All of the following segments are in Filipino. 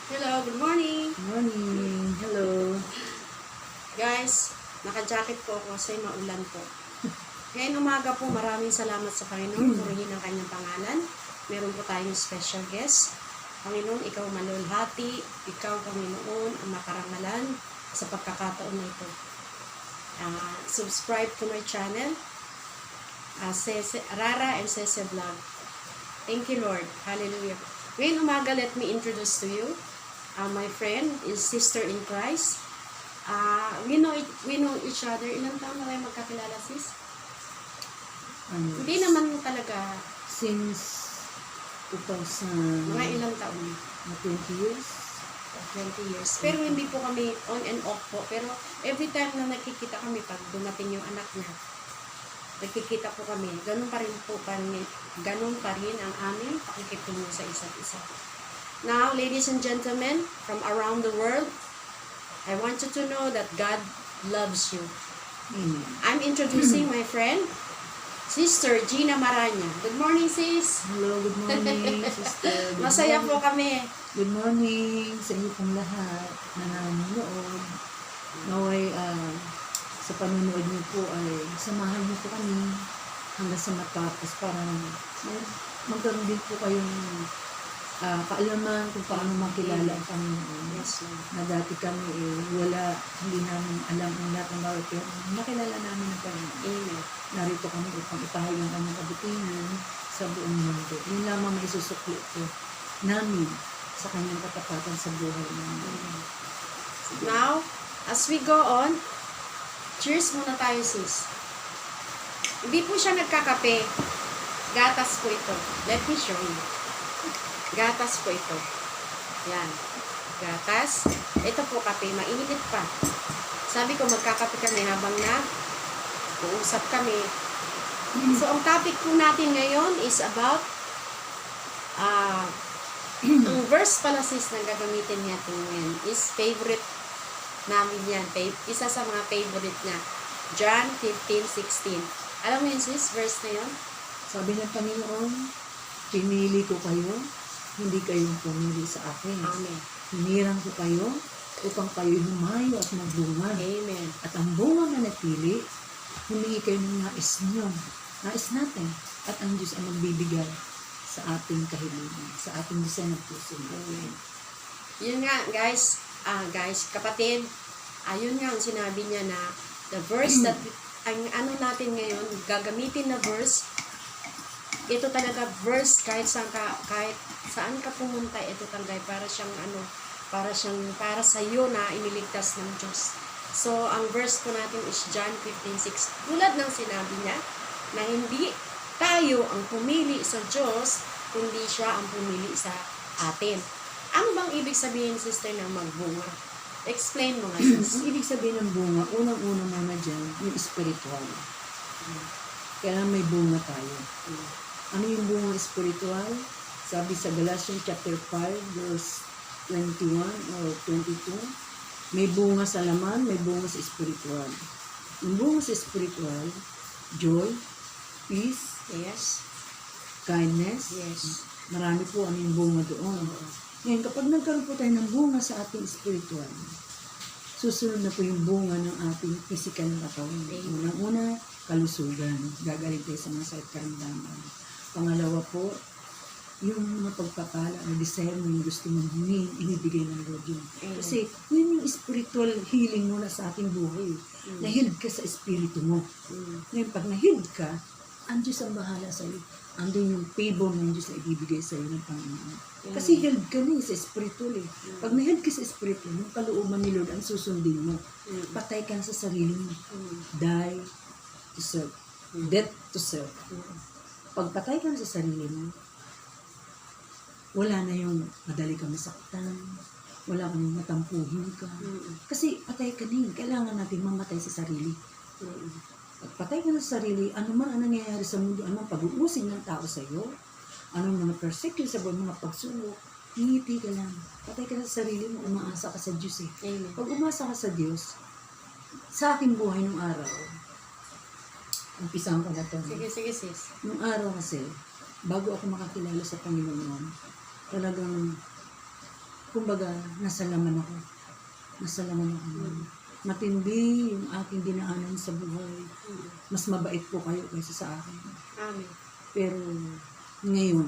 Hello, good morning. Morning. Hello. Guys, naka-jacket po ako kasi maulan po. Ngayon umaga po, maraming salamat sa Panginoon. Purihin ang kanyang pangalan. Meron po tayong special guest. Panginoon, ikaw malulhati. Ikaw, Panginoon, ang makarangalan sa pagkakataon na ito. Subscribe to my channel, Rara and Cece Vlog. Thank you, Lord. Hallelujah. Ngayon umaga, let me introduce to you. My friend is sister in Christ. We know each other. Ilang taon na kayo magkakilala, sis? Hindi naman talaga. Since 2000, Mga ilang taon? 20 years. 20 years. Pero hindi po kami on and off po. Pero every time na nakikita kami, pag dumating yung anak niya, nakikita po kami. Ganun pa rin ang aming pakikitungo sa isa't isa. Now, ladies and gentlemen, from around the world, I want you to know that God loves you. Amen. I'm introducing my friend, Sister Gina Maranya. Good morning, sis. Hello, good morning, sister. Good Masaya morning. po kami. Good morning sa inyo pong lahat na nanonood. Naway, sa panonood niyo po ay samahan niyo po kami hanggang sa matapos para magkaroon din po kayong kaalaman kung paano makilala ang Panginoon. Yes, Lord. Na dati kami hindi namin alam ang lahat ng bawat pero nakilala namin ang Panginoon. Amen. Narito kami upang ipahayag ang kanyang kabutihan sa buong mundo. Yun lamang may isusukli ko namin sa kanyang katapatan sa buhay namin. Now, as we go on, cheers muna tayo, sis. Hindi po siya nagkakape. Gatas po ito. Let me show you. Gatas po ito. Yan. Gatas. Ito po kape. Mainit pa. Sabi ko, magkakape kami habang uusap kami. So, ang topic po natin ngayon is about ang verse pala, sis, na gagamitin natin ngayon is favorite namin yan. Isa sa mga favorite niya. John 15:16. Alam mo yun, sis? Verse na yun? Sabi ng Panginoon, pinili ko kayo, hindi kayong pumili sa akin. Amen. Hinirang ko kayo upang kayo humayo at magbunga. Amen. At ang bunga na napili, humingi kayo ng nais niyo. Nais natin. At ang Diyos ang magbibigay sa ating kahilingan, sa ating design ng puso. Amen. Yun nga, guys, kapatid, ayun nga ang sinabi niya na the verse that, ang ano natin ngayon, gagamitin na verse, ito talaga verse, kahit saan ka pumunta, ito talaga para sa iyo na iniligtas ng Diyos. So, ang verse po natin is John 15:6. Tulad ng sinabi niya, na hindi tayo ang pumili sa Diyos, kundi siya ang pumili sa atin. Ano bang ibig sabihin, sister, ng magbunga? Explain mo nga, sis. Ang ibig sabihin ng bunga, unang-una muna dyan, yung spiritual. Kailangan may bunga tayo. Ano yung bunga spiritual? Sabi sa Galatians chapter 5, verse 21 or 22, may bunga sa laman, may bunga sa spiritual. Yung bunga sa spiritual, joy, peace, Yes. kindness, Yes. marami po ano yung bunga doon. Ngayon, kapag nagkaroon po tayo ng bunga sa ating spiritual, susunod na po yung bunga ng ating physical na katawan. Unang-una, kalusugan. Gagaling tayo sa mga sakit karamdaman. Pangalawa po, yung mga pagpapala, ang desire mo, yung gusto mong hingin, inibigay ng Lord yun. Kasi yun yung spiritual healing mo na sa ating buhay. Na-healed ka sa espiritu mo. Ngayon, pag na-healed ka, ang Diyos ang bahala sa iyo. Andun yung favor ng Diyos na ibibigay sa iyo ng Panginoon. Kasi healed ka na sa spiritual eh. Pag na-healed ka sa spiritual, yung kalooban ni Lord ang susundin mo. Patay ka na sa sarili mo. Die to serve. Death to serve. Pag patay ka na sa sarili mo, wala na yung madali ka masaktan, wala ka nang matampuhin ka. Kasi patay ka din. Kailangan natin mamatay sa sarili. Pag patay ka na sa sarili, ano man ang nangyayari sa mundo, anong pag-uusin ng tao sa iyo, anong mga persecution sa buhay, mga pagsubok, ngiti ka lang. Patay ka na sa sarili mo, umaasa ka sa Diyos eh. Amen. Pag umasa ka sa Diyos, sa aking buhay nung araw, umpisahan ko na ito. Sige, sis. Nung araw kasi, bago ako makakilala sa Panginoon, talagang kumbaga, nasa laman ako. Nasa laman ako. Matindi yung aking dinaanan sa buhay. Mas mabait po kayo kaysa sa akin. Amen. Pero ngayon,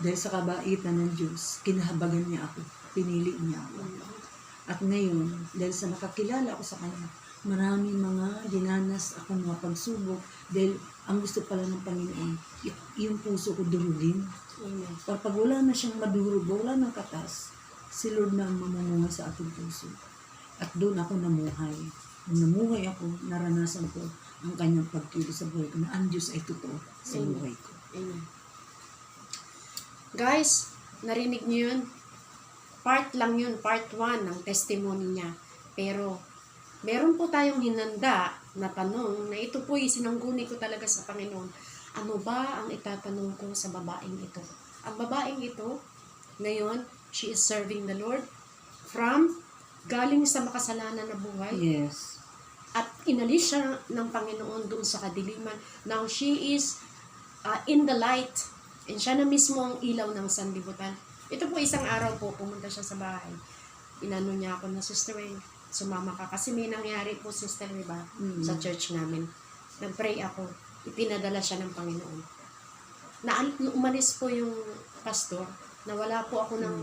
dahil sa kabaitan ng Diyos, kinahabagan niya ako. Pinili niya ako. At ngayon, dahil sa nakakilala ako sa Kanya, maraming mga dinanas akong mga pagsubok. Dahil ang gusto pala ng Panginoon, yung puso ko durugin. Amen. Pag wala na siyang madurog, wala nang katas, si Lord na ang mamunga sa aking puso. At doon ako namuhay. Nung namuhay ako, naranasan ko ang kanyang pagkilos sa buhay ko na ang Diyos ay totoo sa Amen. buhay ko. Amen. Guys, narinig niyo yun? Part lang yun, part 1 ng testimony niya. Pero, meron po tayong hinanda na tanong na ito po sinangguni ko talaga sa Panginoon. Ano ba ang itatanong ko sa babaeng ito? Ang babaeng ito, ngayon, she is serving the Lord from galing sa makasalanan na buhay. Yes. At inalis siya ng Panginoon doon sa kadiliman. Now, she is in the light. And siya na mismo ang ilaw ng sanlibutan. Ito po isang araw po, pumunta siya sa bahay. Inano niya ako na, Sister Wayne, sumama ka. Kasi may nangyari po, Sister, diba? Sa church namin. Nag-pray ako. Ipinadala siya ng Panginoon. Umalis po yung pastor. Nawala po ako ng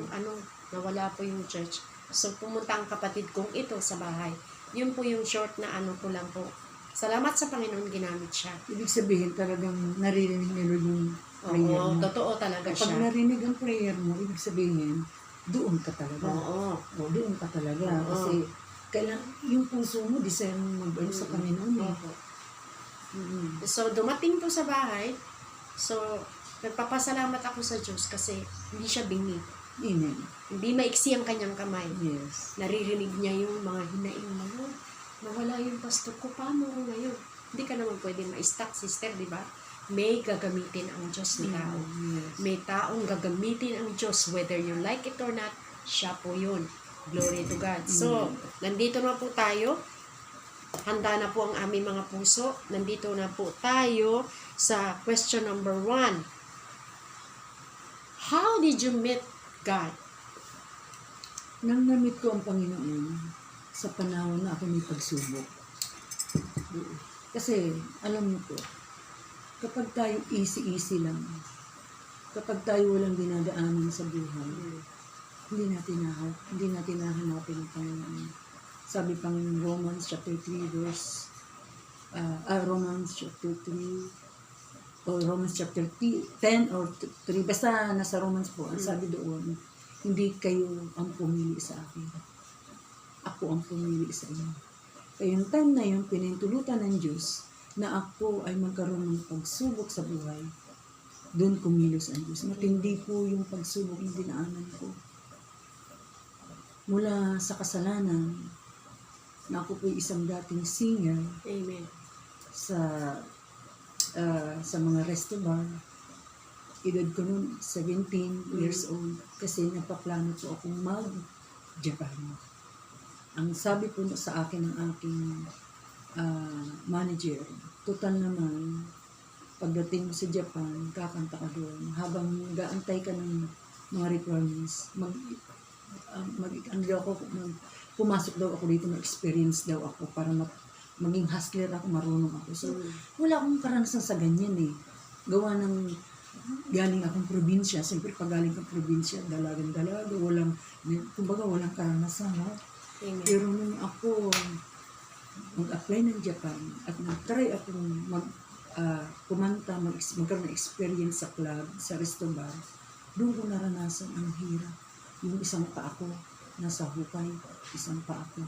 nawala po yung church. So, pumunta ang kapatid kong ito sa bahay. Yun po yung short na ko lang po. Salamat sa Panginoon, ginamit siya. Ibig sabihin, talagang naririnig ni Lord yung prayer Oo, mo. totoo talaga Kapag siya. narinig ang prayer mo, ibig sabihin, doon ka talaga. Oo. Doon ka talaga. Oo. Kasi, yung puso mo, design mo mag sa Panginoon. Opo. So, dumating po sa bahay. So, nagpapasalamat ako sa Diyos kasi hindi siya bingi. Amen. Hindi maiksi ang kanyang kamay. Yes. Naririnig niya yung mga hinaing mo. Nawala yung pastor ko. Paano ko ngayon? Hindi ka naman pwede ma-stack, sister, di ba? May gagamitin ang Diyos ni tao. Yes. May taong gagamitin ang Diyos. Whether you like it or not, siya po yun. Glory to God. So, nandito na po tayo. Handa na po ang aming mga puso. Nandito na po tayo sa question number 1. How did you meet God? Nang namit ko ang Panginoon sa panahon na ako may pagsubok. Kasi, alam mo po, kapag tayo easy-easy lang, kapag tayo walang dinadaanan sa buhay, hindi natin nahanapin ang Panginoon. Sabi pang Romans chapter 3 verse Romans chapter 3 o Romans chapter 10 or 3, basta nasa Romans po, ang sabi doon, hindi kayo ang pumili sa akin. Ako ang pumili sa inyo. Kaya yung time na yun, pinintulutan ng Diyos na ako ay magkaroon ng pagsubok sa buhay, doon kumilos ang Diyos. Matindi po yung pagsubok na dinaanan ko. Mula sa kasalanan, na ako po isang dating singer Amen. sa mga resto bar. Edad ko noon 17 years old kasi napaplano po akong mag-Japan. Ang sabi po sa akin ng aking manager, total naman, pagdating mo sa Japan, kakanta ka doon. Habang gaantay ka ng mga requirements, pumasok daw ako dito, ma-experience daw ako para maging hustler ako, marunong ako. So, wala akong karanasan sa ganyan eh. Gawa ng galing akong probinsya. Siyempre, pag galing kang probinsya, dalagang-dalaga, kumbaga walang karanasan, no? Amen. Pero nung ako mag-apply ng Japan at nag-try akong kumanta, magkaroon ng experience sa club, sa resto bar, doon ko naranasan ang hirap. Yung isang pa ako nasa hukay, isang pa ako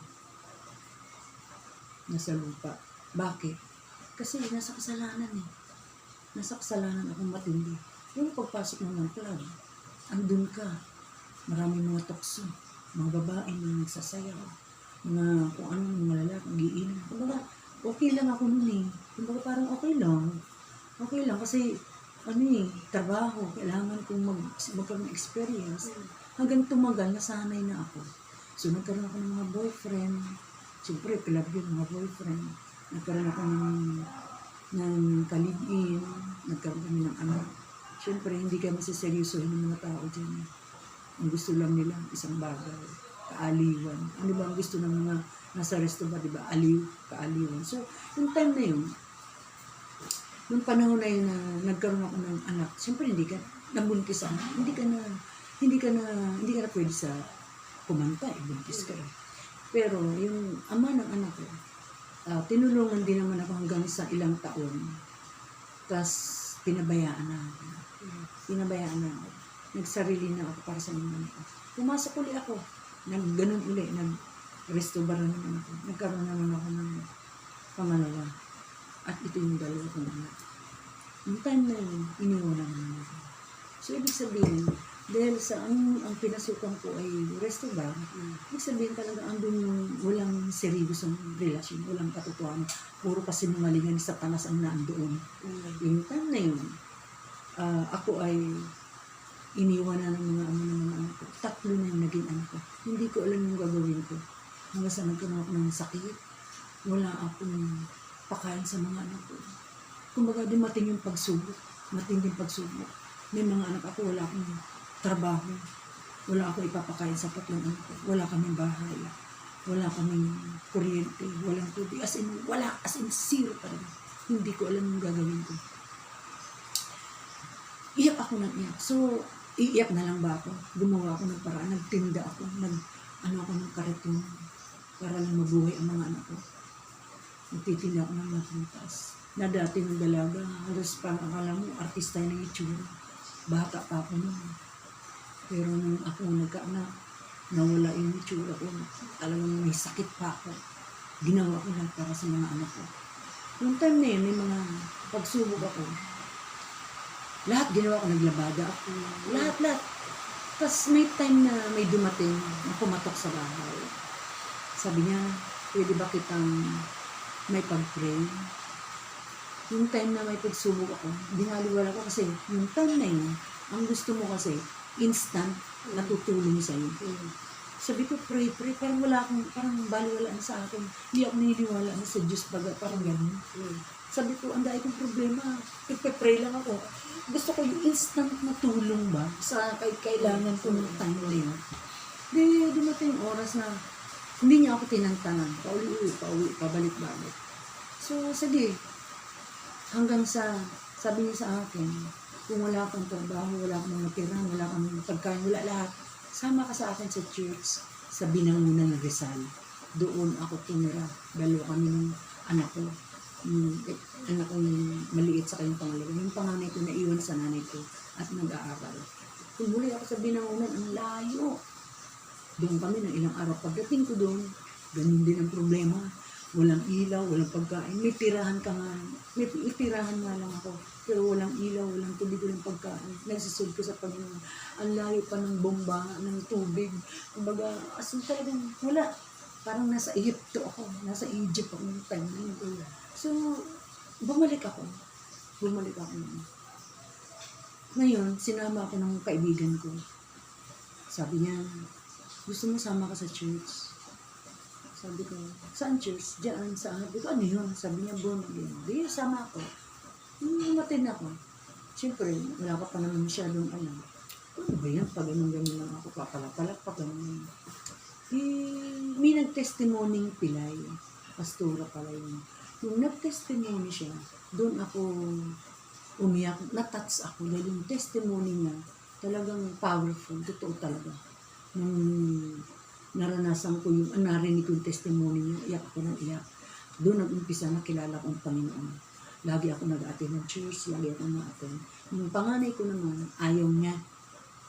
nasa lupa. Bakit? Kasi nasa kasalanan eh. Nasa kasalanan akong matindi. Yung pagpasok mo ng club, andun ka. Maraming mga tukso, mga babae na nagsasayaw, mga kung anong mga lalaki, giinom. Kumbaga, okay lang ako nun eh. Kumbaga parang okay lang. Okay lang kasi trabaho, kailangan kong magkaroon ng experience. Hanggang tumagal, nasanay na ako. So, nagkaroon ako ng mga boyfriend. Siyempre, club yun, mga boyfriend. Nagkaroon ako ng kalibin. Nagkaroon kami ng anak. Siyempre, hindi ka masiseryosohin ng mga tao dyan. Ang gusto lang nila, isang bagay, kaaliwan. Ano ba ang gusto ng mga nasa resto ba, di ba? Aliw, kaaliwan. So, yung time na yun, yung panahon na yun na nagkaroon ako ng anak, siyempre hindi ka, nabuntis ako, hindi ka na pwede sa kumanta, buntis ka. Pero yung ama ng anak ko, tinulungan din naman ako hanggang sa ilang taon. Tapos, pinabayaan na ako. Nagsarili na ako para sa mga anak ko. Pumasok uli ako. Ganun uli. Nag-resto bar naman ako. Nagkaroon naman ako ng pangalawa. At ito yung dalawa kong anak. Yung time na yun, iniwanan naman ako. So, ibig sabihin, dahil sa ang pinasukan ko ay resto bar, ibig sabihin talaga andun yung walang seryosong relasyon, walang katotohanan. Puro kasinungalingan sa panas ang naandoon. Yung time na yun, ako ay iniwanan ng mga anak ko. 3 na yung naging anak ko. Hindi ko alam yung gagawin ko. Hanggang sa nagkaroon ako ng sakit, wala akong pakain sa mga anak ko. Kumbaga, dumating yung pagsubok. Matinding pagsubok. May mga anak ako, wala akong trabaho. Wala akong ipapakain sa 3 anak ko. Wala kaming bahay. Wala kaming kuryente. Walang tubig. As in, zero talaga. Hindi ko alam yung gagawin ko. Iyak ako ng iyak. So, iiyak na lang ba ako? Gumawa ako ng paraan. Nagtinda ako. Ako ng kariton para lang mabuhay ang mga anak ko. Nagtitinda ako ng mapuntas. Na dati ng dalaga, halos parang akala mo, artista yung itsura. Bata pa ako nun. Pero nung ako nagkaanak, nawala yung itsura ko. Talagang may sakit pa ako. Ginawa ko lang para sa mga anak ko. Yung time na yun, may mga pagsubok ako. Lahat ginawa ko, naglabada ako. Lahat. Tapos may time na may dumating na pumatok sa bahay. Sabi niya, pwede ba kitang may pag-pray? Yung time na may pagsubok ako, binaliwala ko kasi yung time na yun, ang gusto mo kasi, instant, natutulong sa'yo. Sabi ko, pray, parang parang baliwala na sa akin. Hindi ako naniniwala na sa Diyos parang gano'n. Sabi ko, ang dahil kong problema, pray lang ako. Gusto ko yung instant na tulong ba sa kailangan ko ng time na yun. Di, dumating yung oras na hindi niya ako tinantanan. Pauwi, pabalik-balik. So, sige, hanggang sa, sabi niya sa akin, kung wala kang trabaho, wala kang matira, wala kang pagkain, wala lahat, sama ka sa akin sa church, sa Binangunan ng Rizal. Doon ako tumira. 2 kami ng anak ko. Anak ko yung maliit sa kayong pangalawa. Yung panganay ko naiwan sa nanay ko at nag-aaral. Tumuli ako sa Binangunan, ang layo. Doon kami ng ilang araw. Pagdating ko doon, ganun din ang problema. Walang ilaw, walang pagkain. May tirahan nga lang ako. Pero walang ilaw, walang tubig, walang pagkain. Nagsisulod ko sa Panginoon. Ang layo pa ng bomba, ng tubig. Kumbaga, as in talagang wala. Parang nasa Egypto ako. Nasa Egypt ako ng time na yun. So, bumalik ako. Ngayon, sinama ako ng kaibigan ko. Sabi niya, gusto mo sama ka sa church? Sabi ko, saan church? Diyan, saan? Sabi ko, ano yun? Sabi niya, born again. Di, sama ako. Umatin ako. Siyempre, wala ka pa naman masyadong alam. Ano ba yan? Pag ganun lang ako, papalapalak pa ganun. May nag-testimony pilay. Pastora pala yun. Nung nag-testimony siya, doon ako umiyak. Na-touch ako dahil yung testimony niya talagang powerful. Totoo talaga. Nung naranasan ko narinig ko yung testimony niya, iyak ako ng iyak. Doon nag-umpisa na kilala ko ang Panginoon. Lagi ako nag-attend ng church, lagi ako nag-attend. Yung panganay ko naman, ayaw niya.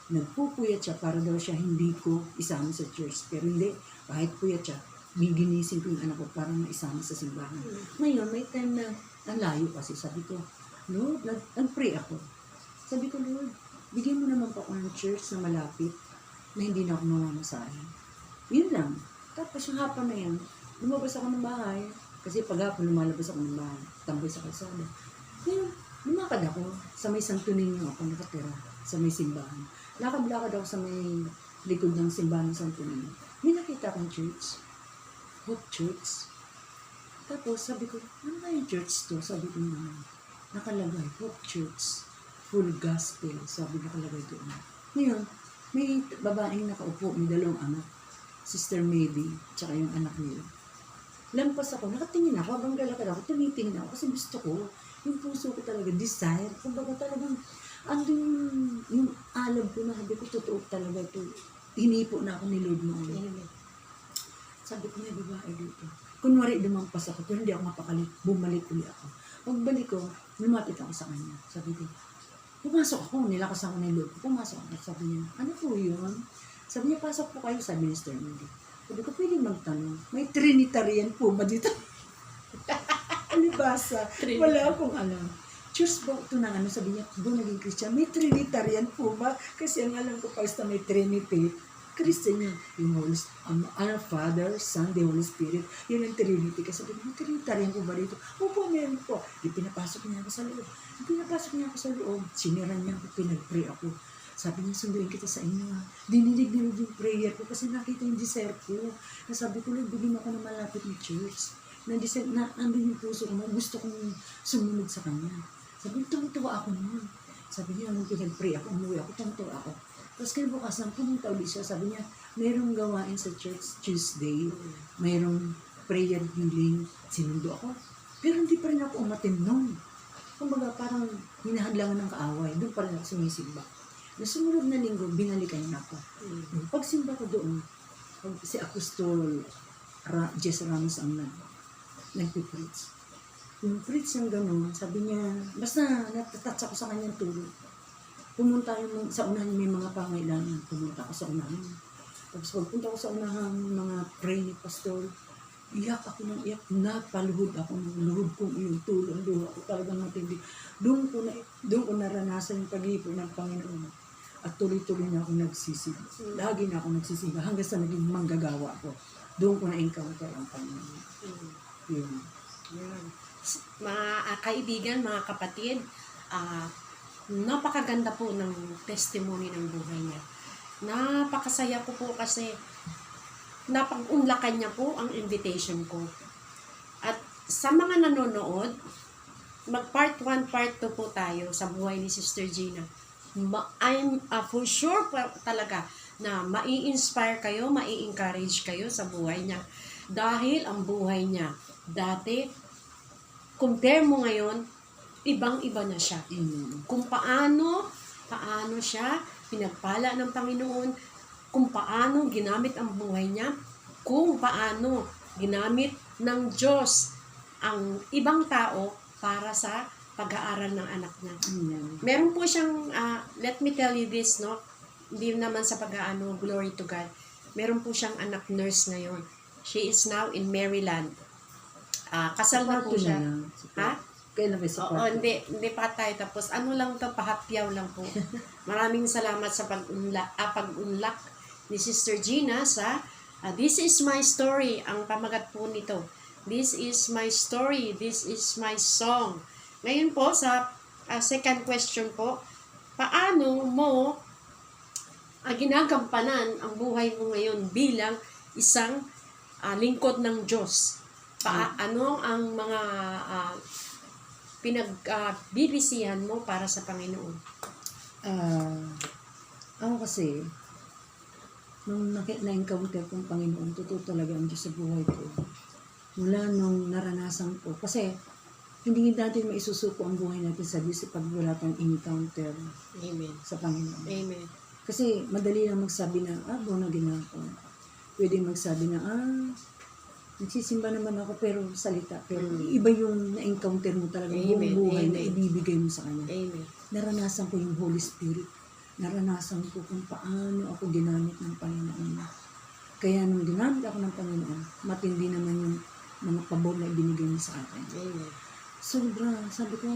Nagpupuyat siya para daw siya hindi ko isama sa church. Pero hindi, kahit puyat siya, giginising ko yung anak ko para maisama sa simbahan. Ngayon, may time na ang layo kasi. Sabi ko, Lord, nag-pray ako. Sabi ko, Lord, bigyan mo naman pa ako ng church na malapit na hindi na ako mamamasahin. Yun lang. Tapos yung hapon na yan, lumabas ako ng bahay. Kasi pag hapon lumalabas ako ng bahay, tambay sa kalsada. Ngayon, lumakad ako. Sa may Santo Niño ako nakatira. Sa may simbahan. Lakad-lakad ako sa may likod ng simbahan ng Santo Niño. May nakita akong church. Hope Church. Tapos sabi ko, ano ba yung church to? Sabi ko naman, nakalagay, Hope Church. Full Gospel. Sabi nakalagay doon. Ngayon, may babaeng nakaupo, may dalawang anak. Sister Maybe, tsaka yung anak nila. Lampas ako, nakatingin ako, habang lalakad ako, tumitingin ako kasi gusto ko, yung puso ko talaga, desire. Kumbaga talagang, yung alab ko na, sabi ko, totoo talaga ito. Hinipo na ako ni Lord mo. Amen. Sabi ko, may babae dito. Kunwari, lumampas ako, pero hindi ako mapakalit. Bumalik uli ako. Pagbalik ko, lumapit ako sa kanya. Sabi ko, pumasok ako, nilakas ako ni Lord. Pumasok ako. Sabi niya, ano po yun? Sabi niya, pasok po kayo, sabi ni Mr. Mandy. Sabi ko, pwede magtanong, may Trinitarian po ba dito? Alibasa, wala akong alam. Diyos ba ito na ano, sabi niya, doon naging Christian, may Trinitarian po ba? Kasi ang alam ko pa na may Trinity, Christian yun. Yung Holy Father, Son, the Holy Spirit, yun ang Trinity. Kasi sabi niya, may Trinitarian po ba dito? Opo, meron po. Pinapasok niya ako sa loob. Pinapasok niya ako sa loob. Siniran niya ako, pinag-pray ako. Sabi niya, sunduin kita sa inyo ha. Dinilig yung prayer ko kasi nakita yung desire ko. Nasabi ko, Lord, bigyan ako ng malapit ni church. Andun yung puso ko, gusto kong sumunod sa kanya. Sabi niya, tuwa ako nun. Sabi niya, nung pinag-pray ako, umuwi ako, tuwa ako. Tapos kinabukasan, pumunta ulit siya. Sabi niya, mayroong gawain sa church Tuesday. Mayroong prayer healing. Sinundo ako. Pero hindi pa rin ako umatin nun. Kumbaga, parang hinahadlangan ng kaaway. Doon pa rin ako sumisimba. Na sumunod na linggo, binalikan niya ako. Pagsimba ko doon, si Apostol Jess Ramos ang nagpipreach. Yung preach yung gano'n, sabi niya, basta natatouch ako sa kanyang tulog. Pumunta yung sa unahan may mga pangailangan. Pumunta ako sa unahan. Tapos pagpunta ko sa unahan, mga pray ni Pastor, iyak ako ng iyak, napaluhod ako ng luhod kong iyong tulong. Doon ako talagang matindi. Doon ko naranasan yung pag-ipo ng Panginoon. At tuloy-tuloy na ako nagsisimba. Lagi na ako nagsisimba hanggang sa naging manggagawa ako. Doon ko na-encounter ang Panginoon. Yun. Yan. Mga kaibigan, mga kapatid, napakaganda po ng testimony ng buhay niya. Napakasaya ko po kasi napag-unlakan niya po ang invitation ko. At sa mga nanonood, mag-part 1, part 2 po tayo sa buhay ni Sister Gina. I'm for sure talaga na mai-inspire kayo, mai-encourage kayo sa buhay niya. Dahil ang buhay niya, dati, compare mo ngayon, ibang-iba na siya. Kung paano siya pinagpala ng Panginoon, kung paano ginamit ang buhay niya, kung paano ginamit ng Diyos ang ibang tao para sa pag-aaral ng anak niya. Meron po siyang, let me tell you this, no? Hindi naman sa pag-aano, glory to God. Meron po siyang anak nurse ngayon. She is now in Maryland. Kasal na po siya. Ha? Kailan ba sa Oo, hindi pa tayo. Tapos ano lang to, pahapyaw lang po. Maraming salamat sa pag-unlock ni Sister Gina sa This is my story. Ang pamagat po nito. This is my story. This is my song. Ngayon po, sa second question po, paano mo ginagampanan ang buhay mo ngayon bilang isang lingkod ng Diyos? Ano ang mga pinagbibisihan mo para sa Panginoon? Ako kasi, nung na-encounter kong Panginoon, totoo talaga ang Diyos sa buhay ko. Mula nung naranasan ko. Kasi, hindi natin maisusuko ang buhay natin sa Diyos pag wala tayong encounter Amen. sa Panginoon. Amen. Kasi, madali lang magsabi na, born again ako. Pwede magsabi na, nagsisimba naman ako pero salita. Pero iba yung na-encounter mo talaga, buong buhay na ibibigay mo sa Kanya. Amen. Naranasan ko yung Holy Spirit. Naranasan ko kung paano ako ginamit ng Panginoon. Kaya nung ginamit ako ng Panginoon, matindi naman yung mga pabor na ibinigay niya sa akin. Amen. Sobra, sabi ko,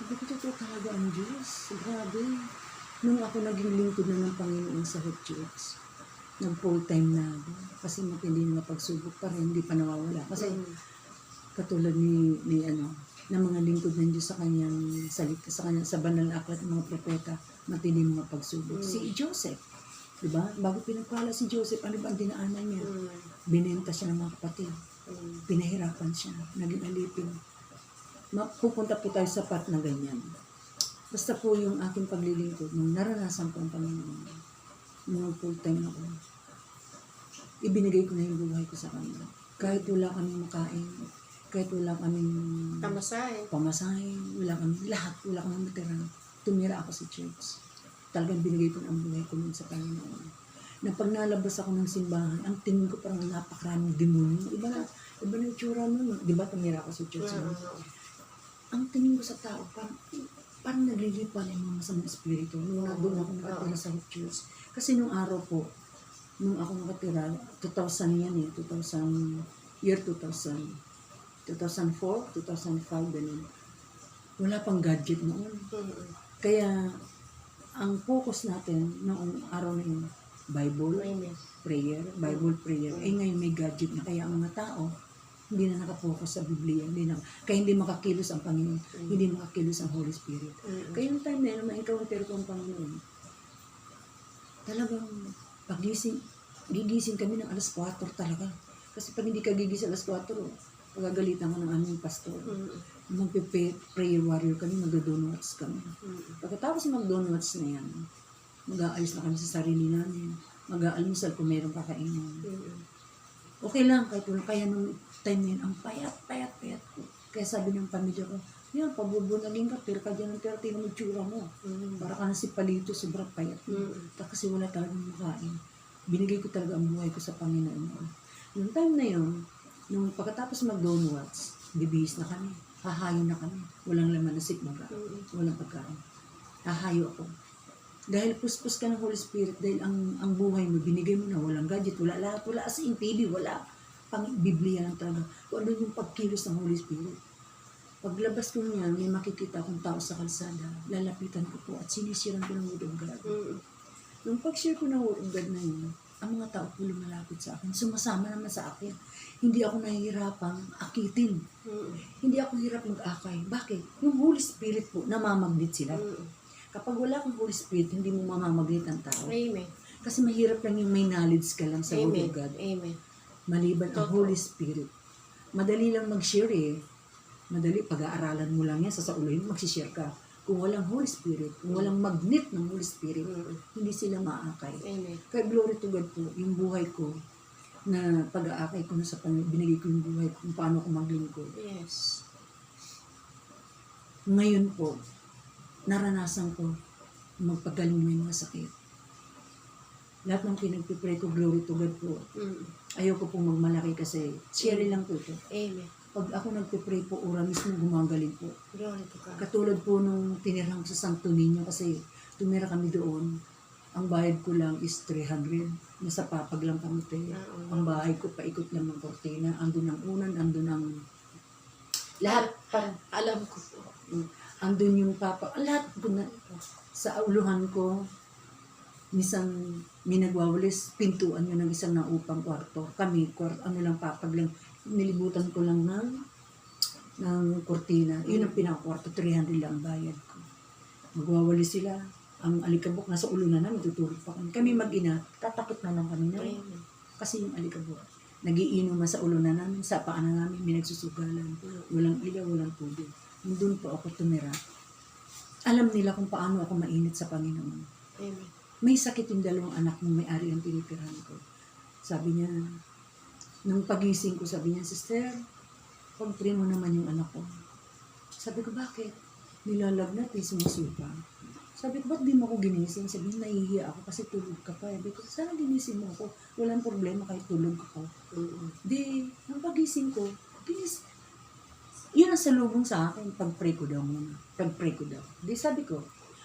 totoo talaga ang Diyos. Grabe. Nung ako naging lingkod na ng Panginoon sa Hope Church, nag-full-time na ako. Kasi matindi na pagsubok pa rin, hindi pa nawawala. Kasi katulad ni ng mga lingkod ng Diyos sa kanyang salita, sa banal na aklat ng mga propeta, matindi mga pagsubok. Si Joseph, di ba? Bago pinagpala si Joseph, ano ba ang dinaanan niya? Binenta siya ng mga kapatid. Pinahirapan siya. Naging alipin. Pupunta po tayo sa part na ganyan. Basta po yung aking paglilingkod, nung naranasan ko ang Panginoon, nung full time ako, ibinigay ko na yung buhay ko sa kanila. Kahit wala kaming makain, kahit wala kaming pamasahe, wala kaming matira. Tumira ako sa church. Talagang binigay ko na ang buhay ko nun sa Panginoon. Na pag nalabas ako ng simbahan, ang tingin ko parang napakaraming demonyo. Iba na yung tsura nun. Di ba tumira ako sa church? Ang tingin ko sa tao, parang naglilipan yung mga masamang espiritu. Nung doon ako nakatira sa church. Kasi nung araw po, nung ako nakatira, 2000 yan eh, 2004, 2005, ganun. Wala pang gadget noon. Kaya, ang focus natin noong araw na yun, Bible prayer. Eh ngayon may gadget na, kaya ang mga tao, hindi na nakafocus sa Biblia. Kaya hindi makakilos ang Panginoon. Hindi makakilos ang Holy Spirit. Kaya yung time na yun, ma-encounter ko ang Panginoon. Talagang gigising kami ng alas 4 talaga. Kasi pag hindi ka gigising alas 4, pagagalitan ko ng aming pastor. Magpe-prayer warrior kami, magdo-donuts kami. Pagkatapos mag-donuts na yan, mag-aalis na kami sa sarili namin. Mag-aalmusal kung mayroong kakainin. Okay lang, kahit wala. Kaya nung time na yun, ang payat ko. Kaya sabi ng pamilya ko, yan, pabubunagin ka, pero ka dyan ng pera, tingnan mo yung tsura mo. Para ka na si Palito, sobrang payat mo. Kasi wala talagang makain. Binigay ko talaga ang buhay ko sa Panginoon. Yung time na yun, nung pagkatapos mag-donuts, bibihis na kami. Hahayo na kami. Walang laman na sikmaga. Walang pagkain. Hahayo ako. Dahil puspos ka ng Holy Spirit, dahil ang buhay mo, binigay mo na, walang gadget, wala lahat, wala as in TV, wala. Pang Biblia lang talaga. Kung ano yung pagkilos ng Holy Spirit. Paglabas ko niyan, may makikita akong tao sa kalsada, lalapitan ko po at sinisiran ko ng Word of God. Nung pag-share ko ng Word of God na yun, ang mga tao po lumalapit sa akin, sumasama naman sa akin. Hindi ako nahihirapang akitin. Hindi ako hirap mag-akay. Bakit? Yung Holy Spirit po, namamagnet sila. Kapag wala kang Holy Spirit, hindi mo mamamagnet ang tao. Amen. Kasi mahirap lang yung may knowledge ka lang sa Word of God. Amen. Maliban ang Holy Spirit. Madali lang mag-share eh. Madali, pag-aaralan mo lang yan, sasauluhin, magsishare ka. Kung walang Holy Spirit, kung walang magnet ng Holy Spirit, hindi sila maakay. Amen. Kaya glory to God po, yung buhay ko, na pag-aakay ko na sa Panginoon, binigay ko yung buhay ko, kung paano ko maglingkod. Yes. Ngayon po, naranasan ko magpagaling ng mga sakit. Lahat ng pinagpipray ko, glory to God po. Ayoko pong magmalaki kasi, share lang po ito. Amen. Pag ako nagpipray po, ora mismo gumagaling po. Glory to God. Katulad po nung tinirang sa Santo Niño kasi tumira kami doon. Ang bayad ko lang is 300. Nasa papag lang kami. Ang bahay ko paikot lang ng kortina. Andun ang unan, andun ang lahat. Alam ko po. Andun yung papa. Lahat ko na sa uluhan ko. Minsan may nagwawalis, pintuan yun ng isang naupang kwarto. Kami, ano lang, papag lang. Nilibutan ko lang ng kortina. Yun ang pinakakwarto, 300 lang ang bayad ko. Magwawali sila. Ang alikabok nasa ulo na namin, tutulog pa kami. Kami mag-ina, tatakot na lang kami na. Kasi yung alikabok, nagiinom na sa ulo na namin, sa paan na namin, may nagsusugalan. Walang ilaw, walang tubig. Doon po ako tumira. Alam nila kung paano ako mainit sa Panginoon. Amen. May sakit yung dalawang anak mong may-ari ang tinitirahan ko. Sabi niya, nung pagising ko, sabi niya, Sister, pag-pray mo naman yung anak ko. Sabi ko, bakit? Nilalagnat eh, sumusupa. Sabi ko, ba't di mo ako ginising? Sabi niya, nahihiya ako kasi tulog ka pa. Sabi ko, sana ginising mo ako. Walang problema kahit tulog ako. Di, nung pagising ko, yun ang salubong sa akin, pag-pray ko daw muna. Pag-pray ko daw. Di sabi ko,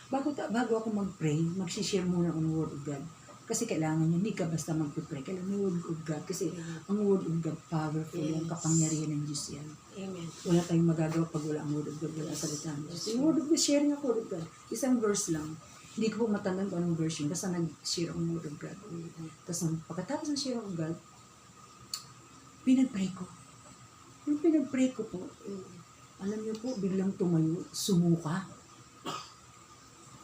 bago ako mag-pray, mag-share muna ako ng Word of God. Kasi kailangan yun, hindi ka basta mag-pray. Kailangan yung Word of God. Kasi ang Word of God, powerful yan, kapangyarihan ng Diyos yan. Amen. Wala tayong magagawa pag wala ang Word of God, wala salita ng Diyos. Yung Word of God, sharing ako Word of God. Isang verse lang. Hindi ko po matandaan kung anong verse yun. Basta nag-share ang Word of God. Tapos pagkatapos ng share of God, pinag-pray ko. Yung pinag-pray ko po, alam niyo po, biglang tumayo, sumuka.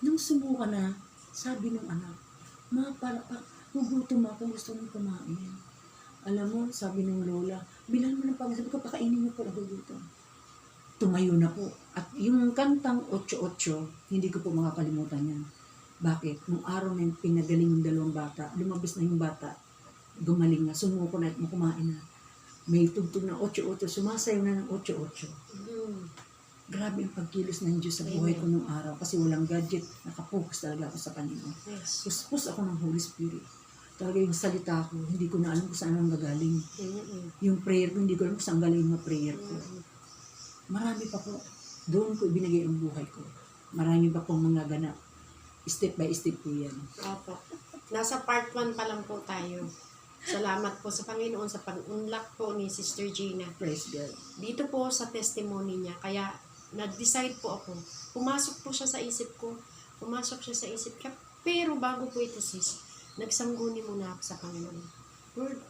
Nung sumuka na, sabi ng anak, gugutom ako, gusto mong kumain. Alam mo, sabi ng lola, bilan mo ng pag sabi ko, pakainin mo po, nagugutom. Tumayo na po. At yung kantang 8-8, hindi ko po makakalimutan yan. Bakit? Nung araw na yun, pinagaling yung 2 bata. Lumabas na yung bata. Gumaling na. Sumuko na at kumain na. May tugtog na 8-8. Sumasayaw na ng 8-8. Grabe ang pagkilos ng Diyos sa buhay ko nung araw. Kasi walang gadget. Nakapokus talaga ako sa Panginoon. Yes. Puspos ako ng Holy Spirit. Talaga yung salita ko, hindi ko na alam kung saan ang gagaling. Yung prayer ko, hindi ko alam kung saan galing yung prayer ko. Marami pa po. Doon ko ibinigay ang buhay ko. Marami pa pong mga ganap. Step by step po yan. Opo. Nasa part 1 pa lang po tayo. Salamat po sa Panginoon sa pag-unlock po ni Sister Gina. Praise God. Dito po sa testimony niya. Kaya nag-decide po ako. Pumasok po siya sa isip ko. Pumasok siya sa isip ko. Pero bago po ito sis, nagsangguni muna ako sa Panginoon. Lord,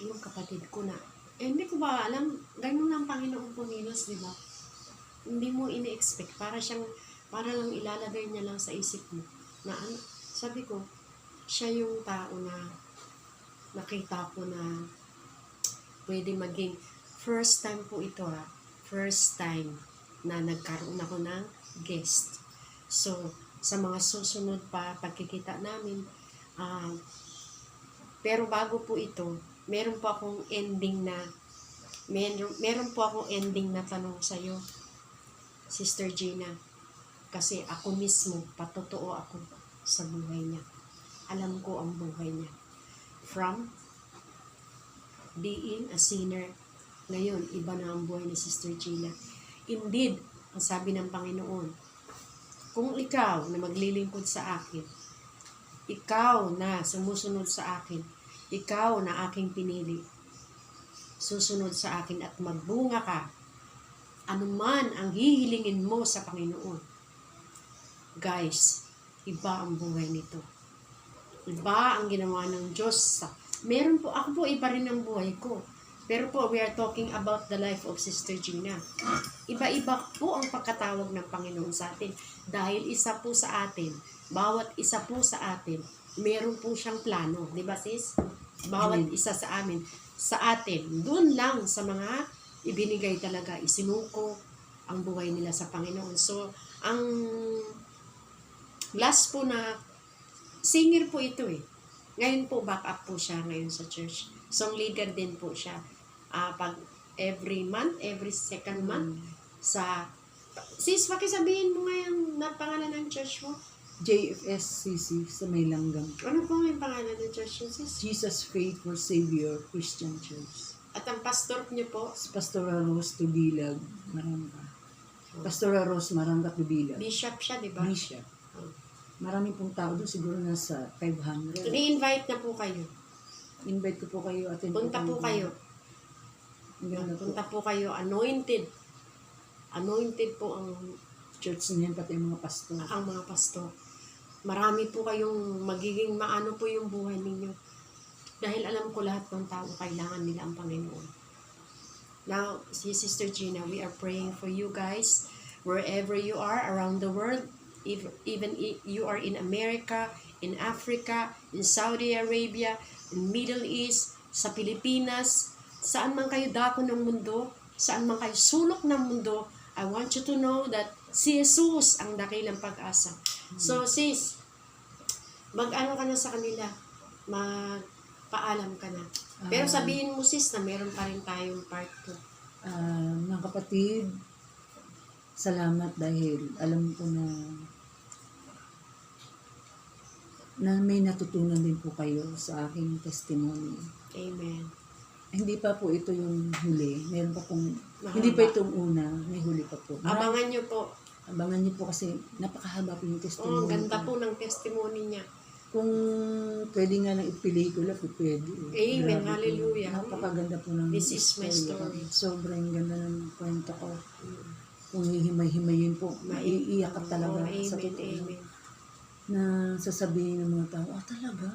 yung kapatid ko na. Hindi ko ba alam, ganun ang Panginoon pumilos, di ba? Hindi mo ini-expect. Para lang ilalagay niya lang sa isip mo. Na ano, sabi ko, siya yung tao na nakita ko na pwede maging first time po ito first time na nagkaroon ako ng guest. So, sa mga susunod pa pagkikita namin, pero bago po ito, meron po akong ending na tanong sa'yo, Sister Gina. Kasi ako mismo, patotoo ako sa buhay niya. Alam ko ang buhay niya. From being a sinner, ngayon, iba na ang buhay ni Sister Gina. Indeed, ang sabi ng Panginoon, kung ikaw na maglilingkod sa akin, ikaw na sumusunod sa akin, ikaw na aking pinili, susunod sa akin at magbunga ka, anuman ang hihilingin mo sa Panginoon. Guys, iba ang buhay nito. Iba ang ginawa ng Diyos. Meron po, ako po iba rin ang buhay ko. Pero po, we are talking about the life of Sister Gina. Iba-iba po ang pagkatawag ng Panginoon sa atin. Dahil isa po sa atin, bawat isa po sa atin, meron po siyang plano. Di ba sis? Bawat isa sa atin, doon lang sa mga ibinigay talaga, isinuko ang buhay nila sa Panginoon. So, ang last po na singer po ito Ngayon po, back up po siya ngayon sa church. Song leader din po siya. Pag every month, every second month, sis, pakisabihin mo ngayon na pangalan ng church mo? JFSCC sa may langgam. Ano po yung pangalan ng church mo, sis? Jesus Faithful Savior Christian Church. At ang pastor niyo po? Pastora Rose Tubilag, Marangka. Pastora Rose Marangka Tubilag. Bishop siya, di ba? Bishop. Marami pong tao doon, siguro nasa 500. I-invite na po kayo. Invite ko po kayo. Punta po kayo. Punta po kayo. Anointed. Anointed po ang church niyan, pati ang mga pastor. Ang mga pastor. Marami po kayong magiging maano po yung buhay ninyo. Dahil alam ko lahat ng tao kailangan nila ang Panginoon. Now, si Sister Gina, we are praying for you guys wherever you are around the world. Even if you are in America, in Africa, in Saudi Arabia, in Middle East, sa Pilipinas, saan man kayo dako ng mundo, saan man kayo sulok ng mundo, I want you to know that si Jesus ang dakilang pag-asa. So sis, mag-ano ka na sa kanila, magpaalam ka na. Pero sabihin mo sis na meron pa rin tayong part 2. Mga kapatid, salamat dahil alam ko na may natutunan din po kayo sa aking testimony. Amen. Hindi pa po ito yung huli. Meron pa pong, Mahaba. hindi pa itong una, may huli pa po. Abangan nyo po. Abangan niyo po kasi napakahaba po yung testimony. Oh, ganda po ng testimony niya. Kung pwede nga nang ipelikula po, pwede. Amen. Grabe po. Hallelujah. Napakaganda po ng This is my story. Sobrang ganda ng kwento ko. Kung hihimay-himayin po, maiiyak ka talaga sa Amen. totoo. Amen. Na sasabihin ng mga tao, talaga?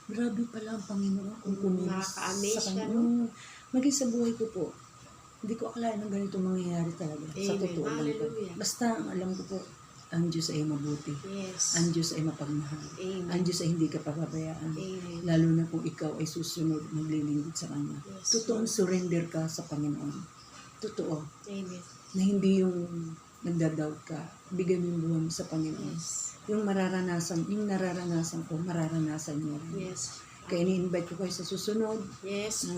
Grabe pala ang Panginoon kung kumilos Nakaka-amaze sa siya, Kanya. Maging sa buhay ko po, hindi ko akalain ng ganito mangyayari talaga. Sa Amen. totoo lang po. Hallelujah. Basta ang alam ko po, ang Diyos ay mabuti. Yes. Ang Diyos ay mapagmahal. Amen. Ang Diyos ay hindi ka pababayaan. Amen. Lalo na kung ikaw ay susunod, maglilingkod sa Kanya. Yes. Totoong surrender ka sa Panginoon. Totoo. Amen. Na hindi yung nagda-doubt ka. Bigay mo yung buhay mo sa Panginoon. Yes. yung nararanasan ko, mararanasan niyo rin. Yes. Kaya ini-invite ko kayo sa susunod. Yes.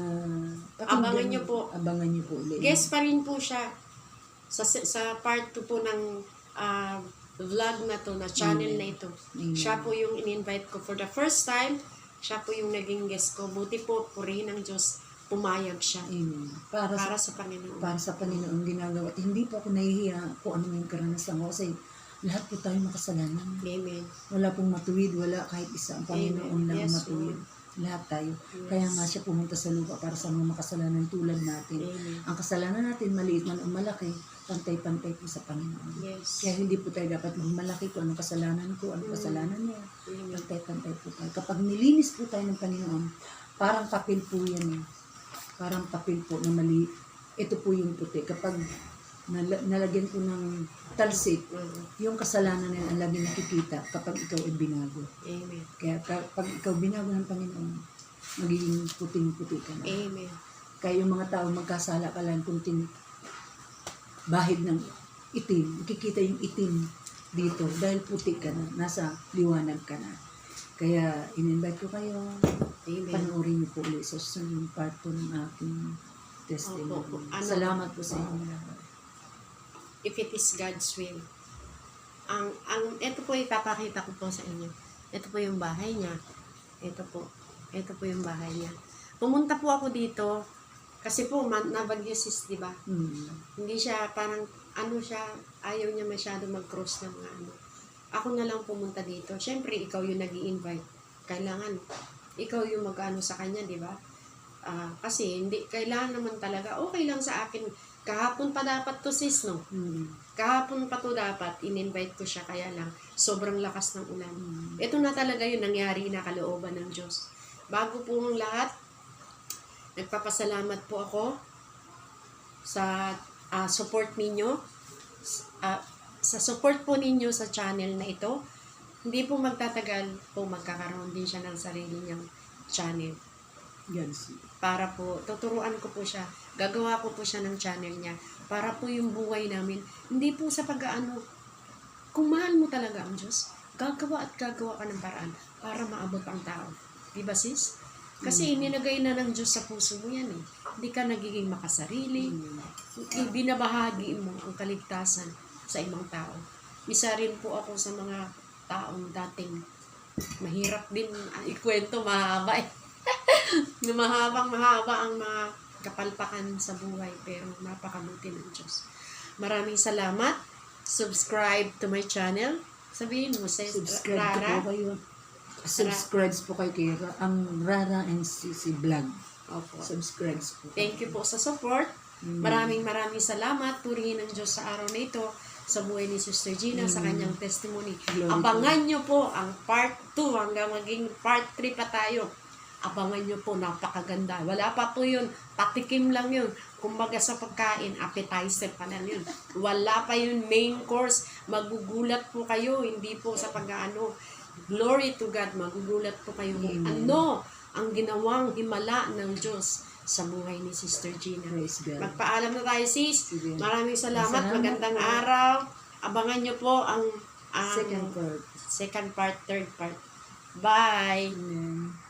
Pakinggan Abangan niyo po. Abangan niyo po ulit. Guest pa rin po siya sa part 2 po ng vlog na to, na channel na ito. Amen. Siya po yung in-invite ko for the first time. Siya po yung naging guest ko. Buti po, purihin ng Diyos, pumayag siya. Amen. Para sa Panginoon. Para sa Panginoon ginagawa. At hindi po ako nahihiya kung ano yung karanasan ko. Kasi lahat po tayo makasalanan. Amen. Wala pong matuwid, wala kahit isa. Ang Panginoon lang Yes, matuwid. Lahat tayo. Yes. Kaya nga siya pumunta sa lupa para sa mga makasalanan tulad natin. Amen. Ang kasalanan natin, maliit man o malaki, pantay-pantay po sa Panginoon. Yes. Kaya hindi po tayo dapat magmalaki kung anong kasalanan ko, anong kasalanan niya. Amen. Pantay-pantay po tayo. Kapag nilinis po tayo ng Panginoon, parang papel po yan eh. Parang papel po na mali. Ito po yung puti. Kapag nalagyan po ng talsik, yung kasalanan na yan ang lagi nakikita kapag ikaw ay binago. Amen. Kaya kapag ikaw binago ng Panginoon, magiging puting-puti ka na. Amen. Kaya yung mga tao magkasala ka lang kunting bahid ng itim. Makikita yung itim dito dahil puti ka na. Nasa liwanag ka na. Kaya in-invite ko kayo. Amen. Panoorin niyo po ulit sa susunod part po ng aking testimony. Opo. Salamat po sa inyo lahat. If it is God's will. Ito po ipapakita ko po sa inyo. Ito po yung bahay niya. Ito po yung bahay niya. Pumunta po ako dito kasi po nabagyo sis, di ba? Hindi siya parang ayaw niya masyado mag-cross ng mga ano. Ako na lang pumunta dito. Syempre ikaw yung nag-i-invite. Kailangan ikaw yung mag-ano sa kanya, di ba? Kasi hindi kailangan naman talaga okay lang sa akin. Kahapon pa dapat to sis, no? Kahapon pa to dapat, in-invite ko siya, kaya lang, sobrang lakas ng ulan. Ito na talaga yun, nangyari na kalooban ng Diyos. Bago po ang lahat, nagpapasalamat po ako sa support ninyo, sa support po ninyo sa channel na ito. Hindi po magtatagal po magkakaroon din siya ng sarili niyang channel. Yes. Para po, tuturuan ko po siya, gagawa ko po siya ng channel niya, para po yung buhay namin, hindi po sa pag-aano, kung mahal mo talaga ang Diyos, gagawa at gagawa ka ng paraan para maabot ang tao. Diba sis? Kasi inilagay na ng Diyos sa puso mo yan eh. Hindi ka nagiging makasarili, ibinabahagi mo ang kaligtasan sa ibang tao. Isa rin po ako sa mga taong dating mahirap din ikwento, mahaba eh. Mahaba ang mga kapalpakan sa buhay, pero napakabuti ng Diyos. Maraming salamat. Subscribe to my channel. Sabihin mo, Subscribe Rara. po kayo. Subscribe po kayo kay ang Rara NCC Vlog. Opo. Subscribe po. Thank you po sa support. Maraming salamat. Purihin ng Diyos sa araw na ito, sa buhay ni Sister Gina, sa kanyang testimony. Glory Abangan nyo po ang part 2 hanggang maging part 3 pa tayo. Abangan nyo po, napakaganda. Wala pa po yun, patikim lang yun. Kumbaga sa pagkain, appetizer pa lang yun. Wala pa yun main course. Magugulat po kayo, hindi po sa pag-ano. Glory to God, magugulat po kayo kung ano ang ginawang himala ng Diyos sa buhay ni Sister Gina. Praise God. Magpaalam na tayo sis. Sige. Maraming salamat. Salamat Magandang po. araw. Abangan nyo po ang Second part. second part, third part. Bye! Amen.